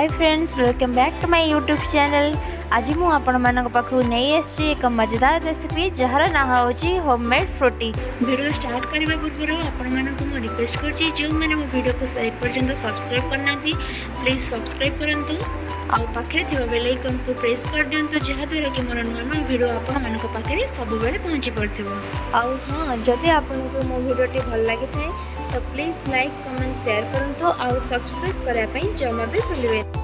Hi friends, welcome back to my YouTube channel. आज मु आपण मानक पाखु नहीं आसी एक मजेदार रेसिपी जहार ना होची होममेड फ्रूटी। वीडियो स्टार्ट करबा पूर्व आपण मानक मु रिक्वेस्ट करची जो माने मो वीडियो को सही पर्यंत सब्सक्राइब करना प्लीज सब्सक्राइब करंतु आउ पाखे थिबा बेल आइकन को प्रेस कर दियंतु जहा द्वारा कि मोर नुआ नुआ वीडियो आपण मानक पाखे सब बेले पहुंची पड़थिबो। आउ हां, जदि आपण को मो वीडियो टी भल लागि थाए तो प्लीज लाइक कमेंट शेयर करंतु आउ सब्सक्राइब करा पई जमा भी भूलिबे।